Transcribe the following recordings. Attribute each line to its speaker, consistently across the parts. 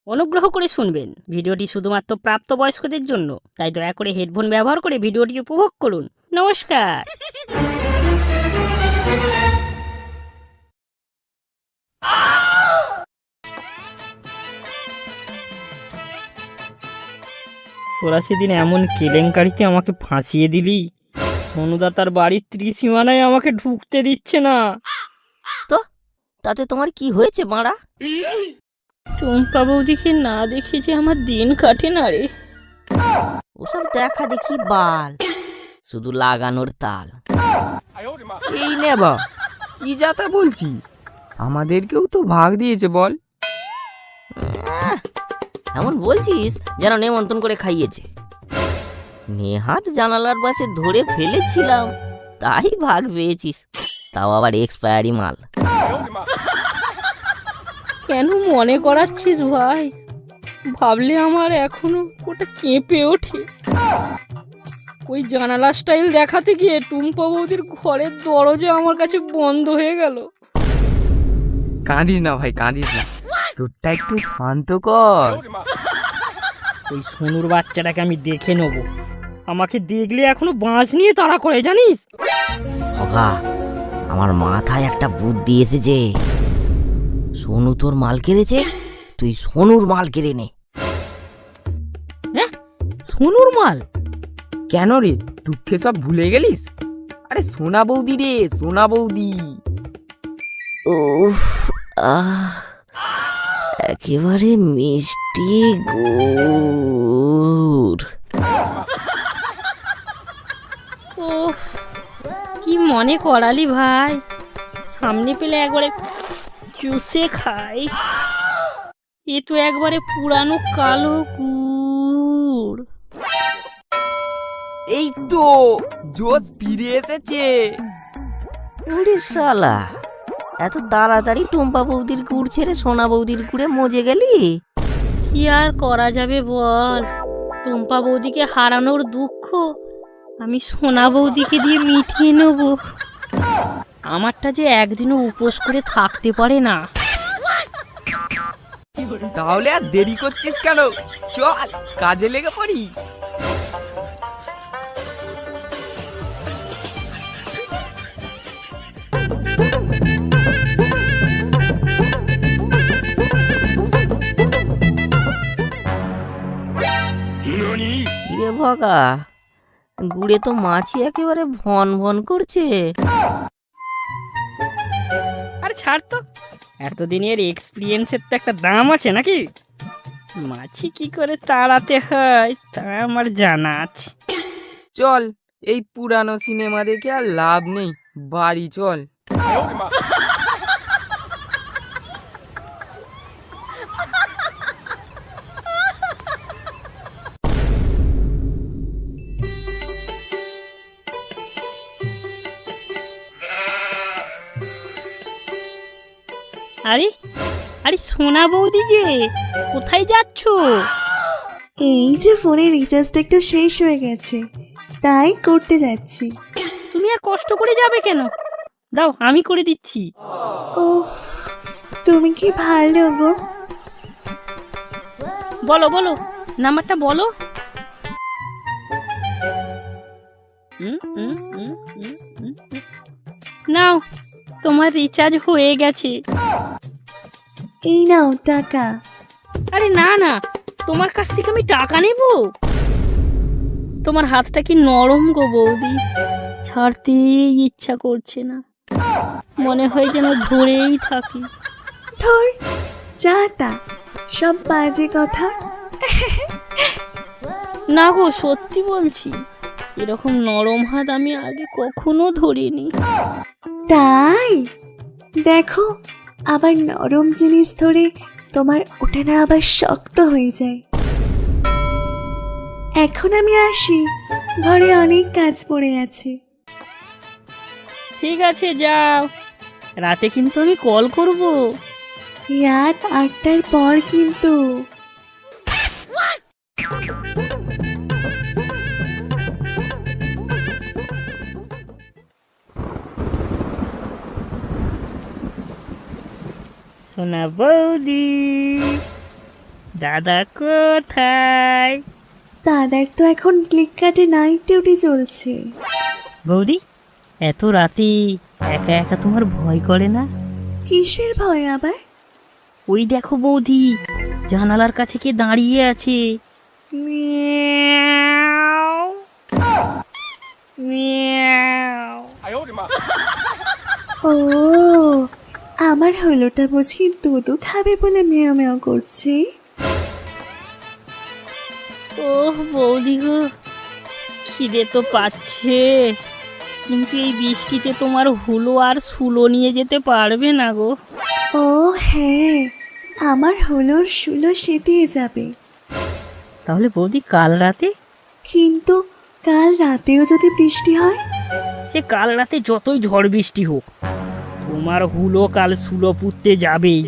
Speaker 1: অনুগ্রহ করে শুনবেন, ভিডিওটি শুধুমাত্র প্রাপ্তবয়স্কদের জন্য, তাই দয়া করে হেডফোন ব্যবহার করে ভিডিওটি উপভোগ করুন। নমস্কার। তোরা সেদিন এমন কেলেঙ্কারিতে আমাকে ফাঁসিয়ে দিলি, অনুদা তার বাড়ির ত্রিসীমানায় আমাকে ঢুকতে দিচ্ছে না।
Speaker 2: তো তাতে তোমার কি হয়েছে মারা?
Speaker 1: টুম্পা বৌদিকে না দেখে যে আমার দিন কাটে না রে।
Speaker 2: ওসব দেখা দেখি বাল, শুধু লাগানোর তাল।
Speaker 3: এই নে বা, কি যাতা বলছিস? আমাদেরকেও তো ভাগ দিয়েছে বল।
Speaker 2: এমন বলছিস যেন নেমন্তন্ন করে খাইয়েছে। নেহাত জানালার পাশে ধরে ফেলেছিলাম, তাই ভাগ পেয়েছিস, তাও আবার এক্সপায়ারি মাল।
Speaker 1: কেন মনে করাচ্ছিস ভাই? ভাবলে আমার এখনো ওটা কেঁপে ওঠে। ওই জানালা স্টাইল দেখাতে গিয়ে টুম্পা বৌদির ঘরের দরজা আমার কাছে বন্ধ হয়ে গেল।
Speaker 3: কাঁদিস না ভাই, কাঁদিস না, তোরটা একটু শান্ত কর।
Speaker 1: ওই সোনুর বাচ্চাটাকে আমি দেখে নেব। আমাকে দেখলে এখনো বাঁশ নিয়ে তাড়া করে, জানিস?
Speaker 2: খোকা, আমার মাথায় একটা বুদ্ধি এসেছে। সোনু তোর মাল কেড়েছে, তুই সোনুর মাল কেড়ে নে।
Speaker 1: সোনুর মাল?
Speaker 3: কেন রে, দুঃখে সব ভুলে গেলিস? আরে সোনা বৌদি রে, সোনা বৌদি।
Speaker 2: উফ, একেবারে মিষ্টি গুড়।
Speaker 1: ওহ, কি মনে করালি ভাই। সামনে পেলে একবারে চুষে খাই। এ তো একবারে পুরানো কালো গুড়।
Speaker 3: এই তো জোশ ফিরে এসেছে।
Speaker 2: ওরে শালা, এত তাড়াতাড়ি টুম্পা বৌদির গুড় ছেড়ে সোনা বৌদির গুড়ে মজে গেলি?
Speaker 1: কি আর করা যাবে বল, টুম্পা বৌদিকে হারানোর দুঃখ আমি সোনা বৌদিকে দিয়ে মিটিয়ে নেব। আমারটা যে একদিনও উপোস করে থাকতে পারে না।
Speaker 3: তাহলে আর দেরি করছিস কেন? চল কাজে লেগে পড়ি।
Speaker 2: কিরে ভগা, গুড়ে তো মাছি একেবারে ভন ভন করছে।
Speaker 1: আর ছাড় তো, এতদিনের এক্সপিরিয়েন্সের তো একটা দাম আছে নাকি? মাছি কি করে তাড়াতে হয় তা আমার জানা আছে।
Speaker 3: চল, এই পুরানো সিনেমা দেখে আর লাভ নেই, বাড়ি চল।
Speaker 1: আরে আরে সোনা বৌদি যে, কোথায় যাচ্ছ?
Speaker 4: এই যে ফোনের রিচার্জটা একটু শেষ হয়ে গেছে, তাই করতে যাচ্ছি।
Speaker 1: তুমি আর কষ্ট করে যাবে কেন? দাও আমি করে দিচ্ছি।
Speaker 4: ওহ, তুমি কি ভালো গো।
Speaker 1: বলো বলো, নাম্বারটা বলো। নাও, তোমার রিচার্জ হয়ে গেছে।
Speaker 4: এই নাও টাকা।
Speaker 1: আরে না না, তোমার কাছ থেকে আমি টাকা নেব? তোমার হাতটা কি নরম গো বৌদি, ছাড়তেই ইচ্ছা করছে না, মনে হয় যেন ধরেই থাকি।
Speaker 4: ধর, যা তা সব বাজে কথা।
Speaker 1: না গো, সত্যি বলছি, এরকম নরম হাত আমি আগে কখনো ধরিনি।
Speaker 4: তাই দেখো, আবার নরম জিনিস ধরে তোমার ওটা না আবার শক্ত হয়ে যায়। এখন আমি আসি, ঘরে অনেক কাজ পড়ে আছে।
Speaker 1: ঠিক আছে, যাও, রাতে কিন্তু আমি কল করব।
Speaker 4: রাত 8টার পর কিন্তু।
Speaker 1: সোনা বৌদি, দাদা কোথায়?
Speaker 4: দাদার তো এখন ক্লিককাটে নাইট ডিউটি চলছে।
Speaker 1: বৌদি, এত রাতে একা একা তোমার ভয় করে না?
Speaker 4: কিসের ভয় আবার?
Speaker 1: ওই দেখো বৌদি, জানালার কাছে কে দাঁড়িয়ে আছে। Miao, Miao.
Speaker 4: ও, আমার হলোটা বুঝি দুধু খাবে বলে মেও মেও করছে।
Speaker 1: ওহ বৌদি গো, খিদে তো পাচ্ছে, কিন্তু এই বৃষ্টিতে তোমার হুলো আর সুলো নিয়ে যেতে পারবে না গো।
Speaker 4: ও হ্যাঁ, আমার হলোর শুলো সেদিয়ে যাবে।
Speaker 1: তাহলে বৌদি কাল রাতে?
Speaker 4: কিন্তু কাল রাতেও যদি বৃষ্টি হয়?
Speaker 1: সে কাল রাতে যতই ঝড় বৃষ্টি হোক, তোমার হুলো কাল সুলো পুঁততে যাবেই।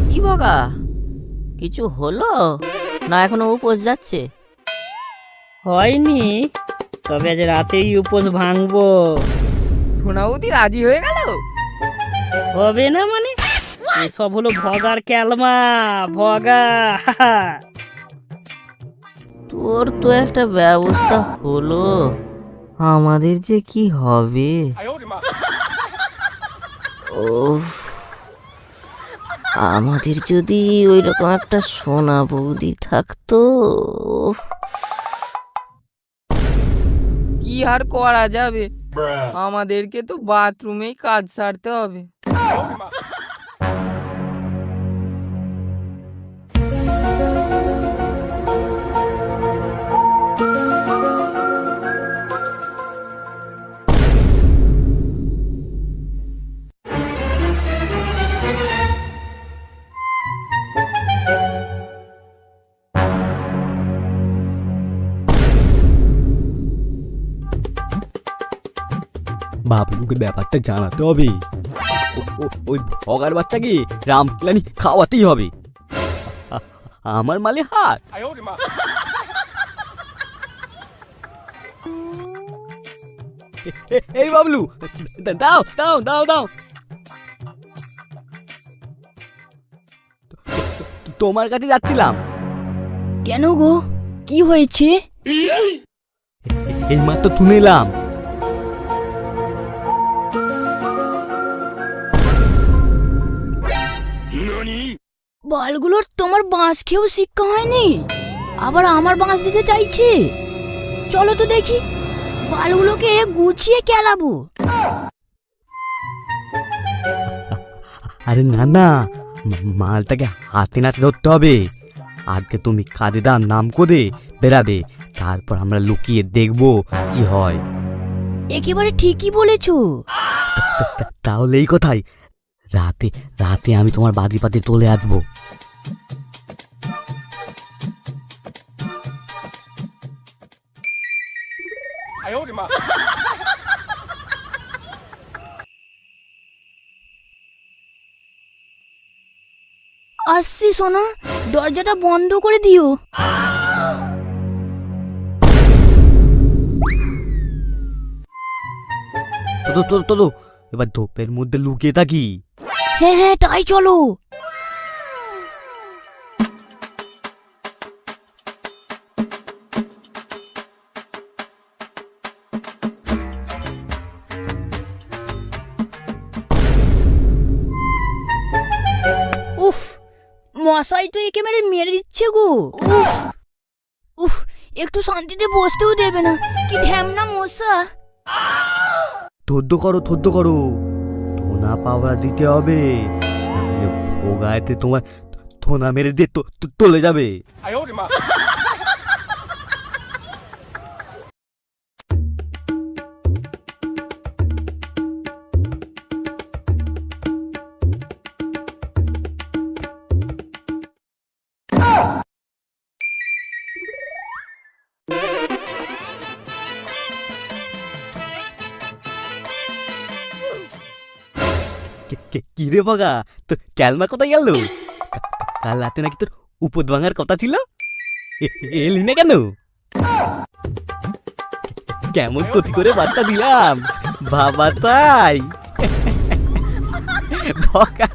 Speaker 2: কি বগা, কিছু হলো না এখনো উপোস যাচ্ছে?
Speaker 1: হয়নি, তবে আজ রাতেই উপোস ভাঙবো।
Speaker 3: সোনাবতী রাজি হয়ে গেল?
Speaker 1: হবে না মানে? এসব হলো ভগার ক্যালমা, ভগা।
Speaker 2: তোর তো একটা ব্যবস্থা হলো, আমাদের যে কি হবে? ওফ, আমাদের যদি ওই রকম একটা সোনা বৌদি থাকতো।
Speaker 3: কি আর করা যাবে, আমাদেরকে তো বাথরুমেই কাজ সারতে হবে।
Speaker 5: বাবলুকে ব্যাপারটা জানাতে হবে। ওই ভগার বাচ্চাকে রামকেলানি খাওয়াতেই হবে। আমার মালে হাত। এই বাবলু, দাও দাও দাও দাও। তোমার কাছে যাচ্ছিলাম।
Speaker 1: কেন গো, কি হয়েছে?
Speaker 5: এই মাত্র শুনে এলাম।
Speaker 1: বলগুলোর তোমার বাঁশ খেয়েও শিক্ষা হয়নি, আবার আমার বাঁশ দিতে চাইছে। চলো তো দেখি, বালগুলোকে গুছিয়ে কেলাবো।
Speaker 5: আরে না না, মালটাকে হাতে নাতে ধরতে হবে। আজকে তুমি কাজে দাম নাম করে বেরাবে, তারপর আমরা লুকিয়ে দেখবো কি হয়।
Speaker 1: একেবারে ঠিকই বলেছো।
Speaker 5: তাহলে এই কথাই, রাতে রাতে আমি তোমার বাজি পাতি তুলে আসবো।
Speaker 1: আসছি সোনা, দরজাটা বন্ধ করে দিও।
Speaker 5: তো এবার ধোপের মধ্যে লুকিয়ে থাকি।
Speaker 1: হ্যাঁ হ্যাঁ, তাই চলো। উফ, মশাই তো একে মেরে দিচ্ছে গো। উফ উফ, একটু শান্তিতে বসতেও দেবে না, কি ঢ্যামনা মশা।
Speaker 5: থদ্দ করো থোনা পাওয়া দিতে হবে, নাহলে ও গায়েতে তোমার থোনা মেরে দিয়ে চলে যাবে। কি রে বাগা, তোর ক্যালমা কোথায় গেল? কাল রাতে নাকি তোর উপদ ভাঙার কথা ছিল। এলি না কেন? কেমন ক্ষতি করে বার্তা দিলাম বাবা, তাই বকা।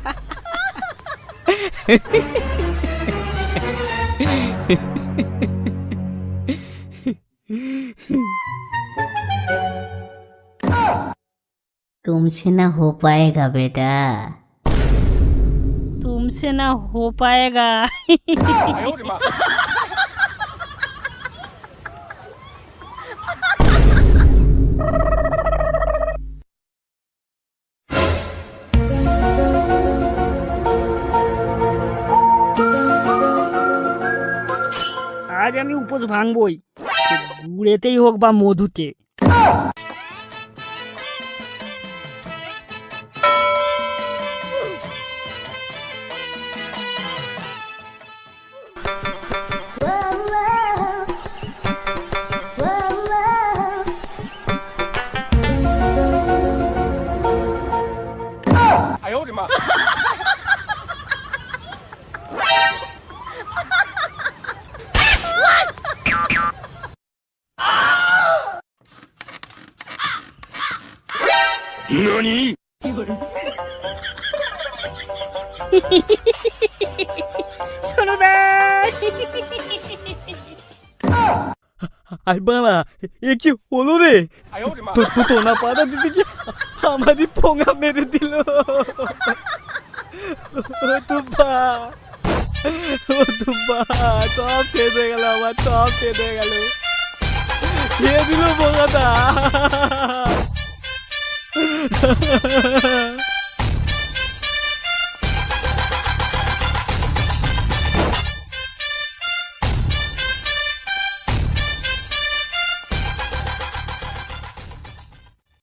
Speaker 6: तुमसे ना हो पाएगा बेटा।
Speaker 1: तुमसे ना हो पाएगा। আজ আমি উপোস ভাঙবই, সে গুড়েতেই হোক বা মধুতে। শোনো
Speaker 5: আই বাবা, এ কি হলো রে? তো তোনা পাড়া দিদি কি আমারই পোঙা মেরে দিল। ও তুব্বা, ও তুব্বা, সব শেষ হয়ে গেল, আমার সব শেষ হয়ে গেল। খেয়ে দিল পোঙাটা।